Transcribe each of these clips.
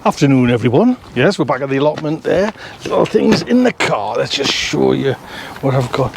Afternoon, everyone. Yes, we're back at the allotment there. Little things in the car. Let's just show you what I've got.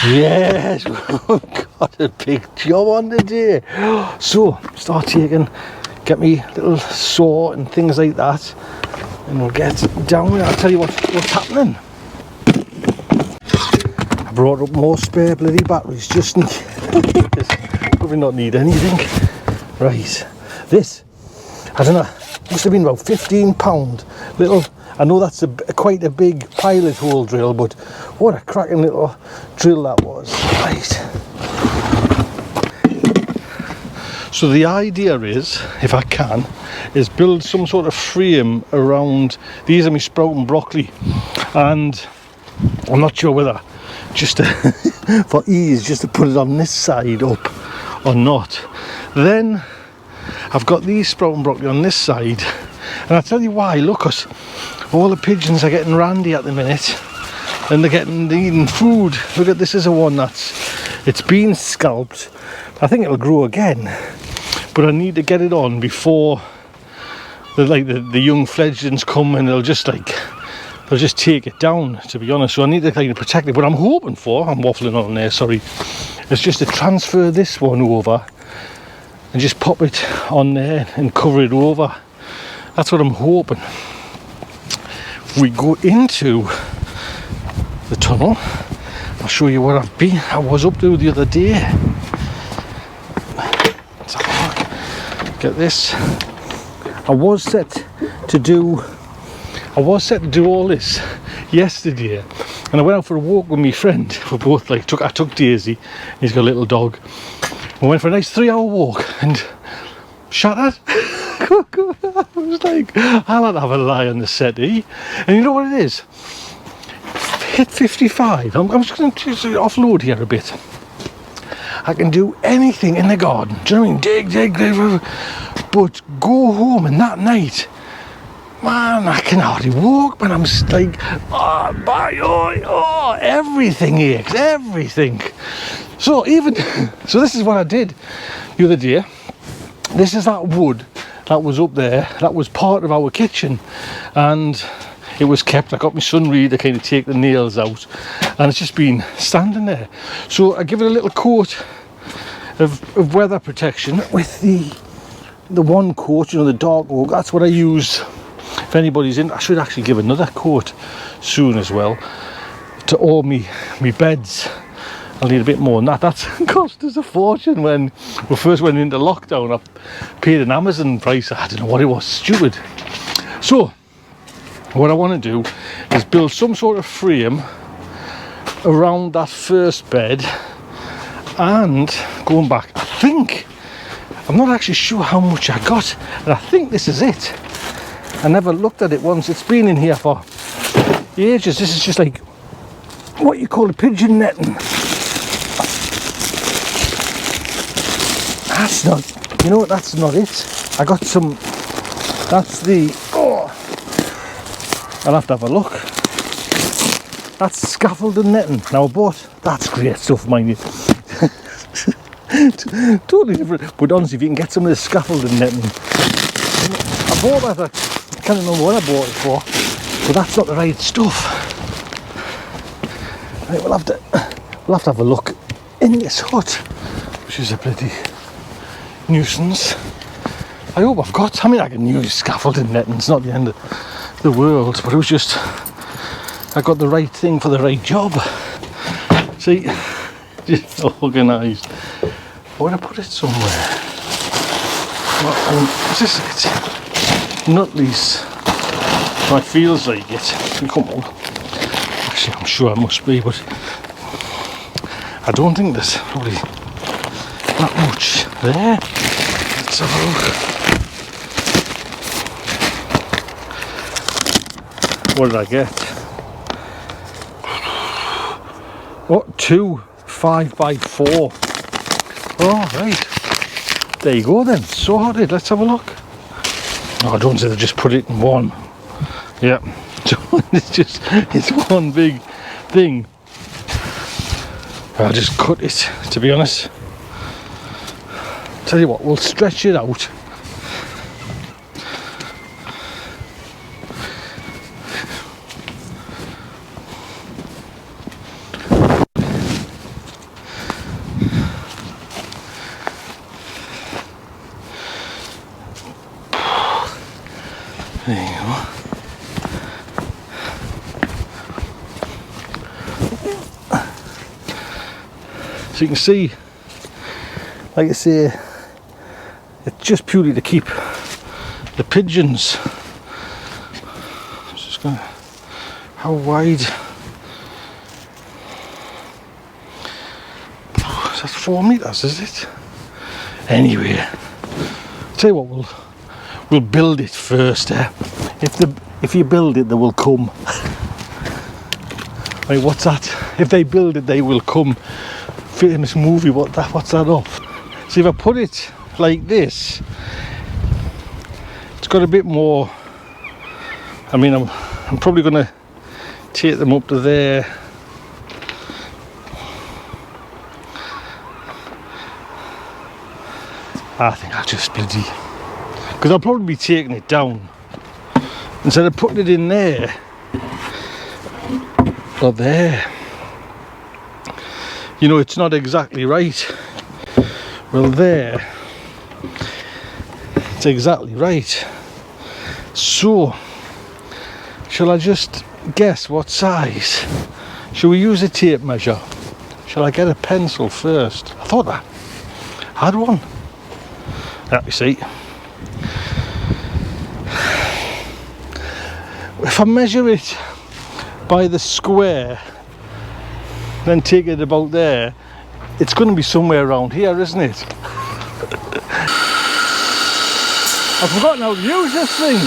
Yes, we've got a big job on today. So, start taking, get me little saw and things like that, and we'll get down there. I'll tell you what's happening. I brought up more spare bloody batteries just in case. Probably not need anything. Right, this, I don't know, must have been about £15 little. I know that's quite a big pilot hole drill, but what a cracking little drill that was. Right, so the idea is, if I can, is build some sort of frame around these. Are my sprouting broccoli, and I'm not sure whether just to, for ease, just to put it on this side up or not. Then I've got these sprouting broccoli on this side, and I'll tell you why. Look, 'cause all the pigeons are getting randy at the minute, and they're eating food. Look at this, is a one it's been scalped. I think it'll grow again, but I need to get it on before the young fledglings come, and they'll just take it down, to be honest. So I need to kind of protect it. What I'm hoping for, I'm waffling on there, sorry, is just to transfer this one over and just pop it on there and cover it over. That's what I'm hoping. If we go into the tunnel, I'll show you what I was up to the other day. Let's have a look. Get this. I was set to do all this yesterday, and I went out for a walk with my friend. We both I took Daisy, he's got a little dog. We went for a nice 3-hour walk and shattered. I was like, I'll not have a lie on the settee. And you know what it is? Hit 55. I'm just going to offload here a bit. I can do anything in the garden. Do you know what I mean? Dig. But go home, and that night, man, I can hardly walk, man. I'm just like, everything aches, everything. So this is what I did the other day. This is that wood that was up there, that was part of our kitchen, and it was kept. I got my son Reed to kind of take the nails out, and it's just been standing there. So I give it a little coat of weather protection with the one coat, you know, the dark oak. That's what I use. If anybody's in, I should actually give another coat soon as well to all me beds. I'll need a bit more than that. That's cost us a fortune. When we first went into lockdown, I paid an Amazon price. I don't know what it was, stupid. So what I want to do is build some sort of frame around that first bed, and going back, I'm not actually sure how much I got, and I think this is it. I never looked at it once. It's been in here for ages. This is just like what you call a pigeon netting. That's not, you know what, that's not it. I got some, that's the, I'll have to have a look. That's scaffolding netting. Now I bought, that's great stuff, mind you. Totally different, but honestly, if you can get some of this scaffolding netting. I bought that, I can't remember what I bought it for, but that's not the right stuff. Right, we'll have to have a look in this hut, which is a bloody nuisance. I hope I've got, I mean, I can use scaffolding netting, it's not the end of the world, but it was just, I got the right thing for the right job. See, just organised. I want to put it somewhere. Is this it? Nutley's. Well, it feels like it. Come on. Actually, I'm sure it must be, but I don't think there's probably that much there. Let's have a look. What did I get? What? 2 5x4. Oh, right. There you go then. Sorted. Let's have a look. Oh, I don't say they just put it in one. Yeah. It's one big thing. I'll just cut it, to be honest. Tell you what, we'll stretch it out There you go. So you can see, like I say, it's just purely to keep the pigeons. Just gonna, how wide? That's 4 meters, is it? Anyway, tell you what, we'll build it first. If you build it, they will come. Right, what's that? If they build it, they will come. Famous movie. What's that of? See, if I put it like this, it's got a bit more. I mean, I'm probably gonna take them up to there. I think I'll just bloody, because I'll probably be taking it down instead of putting it in there or there. You know, it's not exactly right. Well, there, it's exactly right. So, shall I just guess what size? Shall we use a tape measure? Shall I get a pencil first? I thought I had one. Let me see. If I measure it by the square, then take it about there, it's going to be somewhere around here, isn't it? I've forgotten how to use this thing.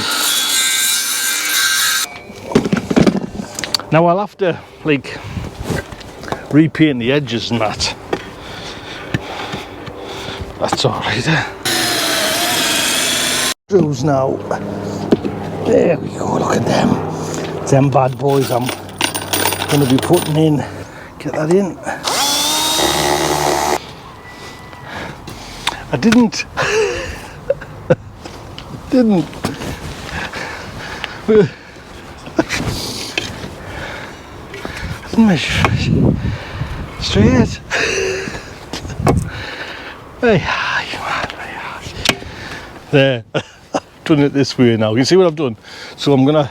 Now I'll have to, like, repaint the edges and that. That's alright. Screws now. There we go, look at them. Them bad boys I'm going to be putting in. Get that in. I didn't measure it straight. There. Done it this way now. You see what I've done? So I'm gonna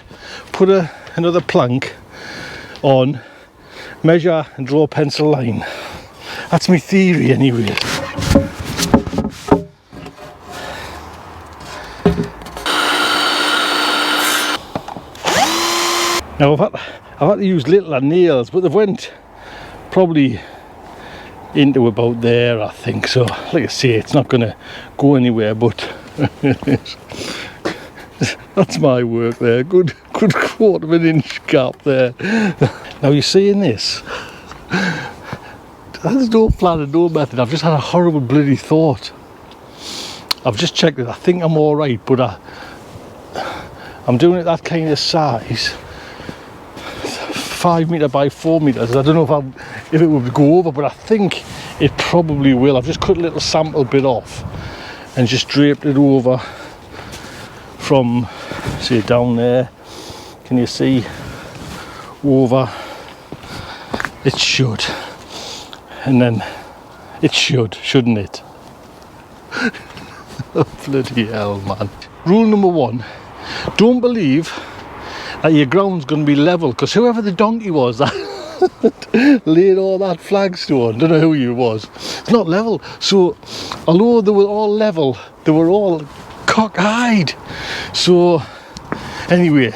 put another plank on, measure and draw a pencil line. That's my theory anyway. Now I've had to use littler nails, but they've went probably into about there, I think. So like I say, it's not gonna go anywhere, but that's my work there. Good quarter of an inch gap there. Now you're seeing this. There's no plan and no method. I've just had a horrible bloody thought. I've just checked it. I think I'm all right, but I'm doing it that kind of size. 5 metre by 4 metres. I don't know if it would go over, but I think it probably will. I've just cut a little sample bit off and just draped it over from, say, down there. Can you see? Over. It should. And then it shouldn't it? Bloody hell, man. Rule number 1, don't believe that your ground's going to be level, because whoever the donkey was that laid all that flagstone, don't know who he was, it's not level. So although they were all level, they were all cockeyed. So anyway,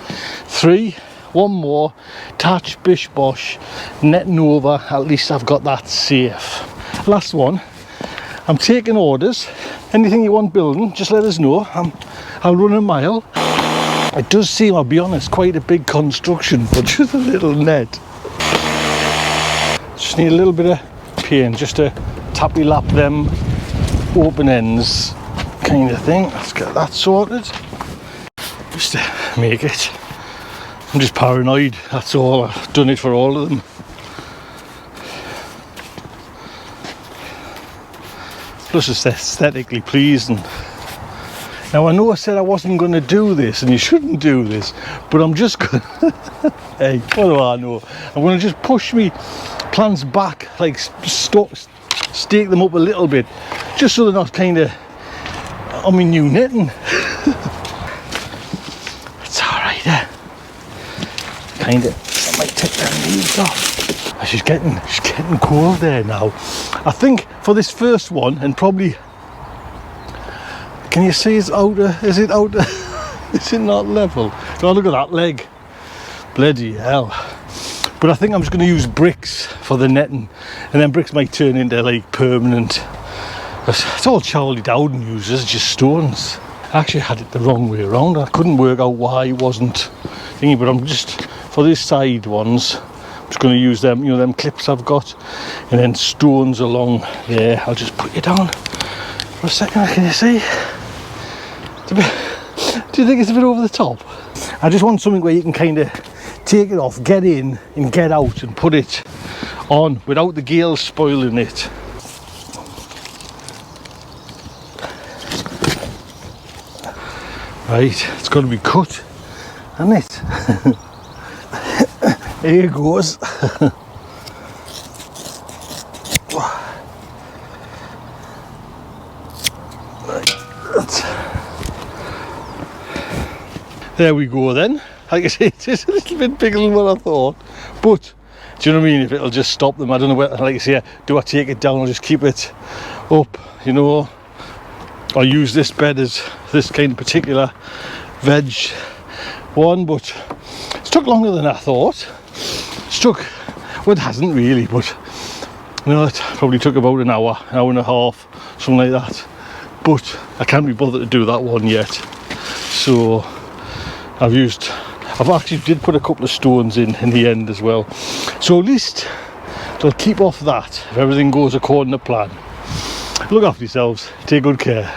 3, one more, touch, bish bosh, netting over. At least I've got that safe. Last one, I'm taking orders. Anything you want building, just let us know. I'll run a mile. It does seem, I'll be honest, quite a big construction for just a little net. Just need a little bit of paint just to tappy lap them open ends kind of thing. Let's get that sorted. Just to make it. I'm just paranoid, that's all. I've done it for all of them. Plus it's aesthetically pleasing. Now I know I said I wasn't going to do this, and you shouldn't do this, but I'm just going to, hey, what do I know? I'm going to just push me plants back, like stake them up a little bit, just so they're not kind of on my new netting. kind of, I might take them leaves off. She's getting cold there now. I think for this first one, and probably, can you see it's outer? Is it outer? Is it not level? Oh, look at that leg. Bloody hell. But I think I'm just going to use bricks for the netting, and then bricks might turn into like permanent. It's all Charlie Dowden uses, just stones. I actually had it the wrong way around. I couldn't work out why it wasn't thingy, but I'm just, for these side ones, I'm just going to use them, you know, them clips I've got, and then stones along there. I'll just put you down for a second. Can you see? It's a bit, do you think it's a bit over the top? I just want something where you can kind of take it off, get in and get out, and put it on without the gale spoiling it. Right, it's got to be cut, hasn't it? Here it goes. There we go then. Like I say, it's a little bit bigger than what I thought, but do you know what I mean? If it'll just stop them, I don't know whether, like I say, do I take it down or just keep it up, you know? I use this bed as this kind of particular veg one, but it's took longer than I thought. It's took, well, it hasn't really, but you know, it probably took about an hour and a half, something like that. But I can't be bothered to do that one yet. So I've actually did put a couple of stones in the end as well. So at least they'll keep off that if everything goes according to plan. Look after yourselves, take good care.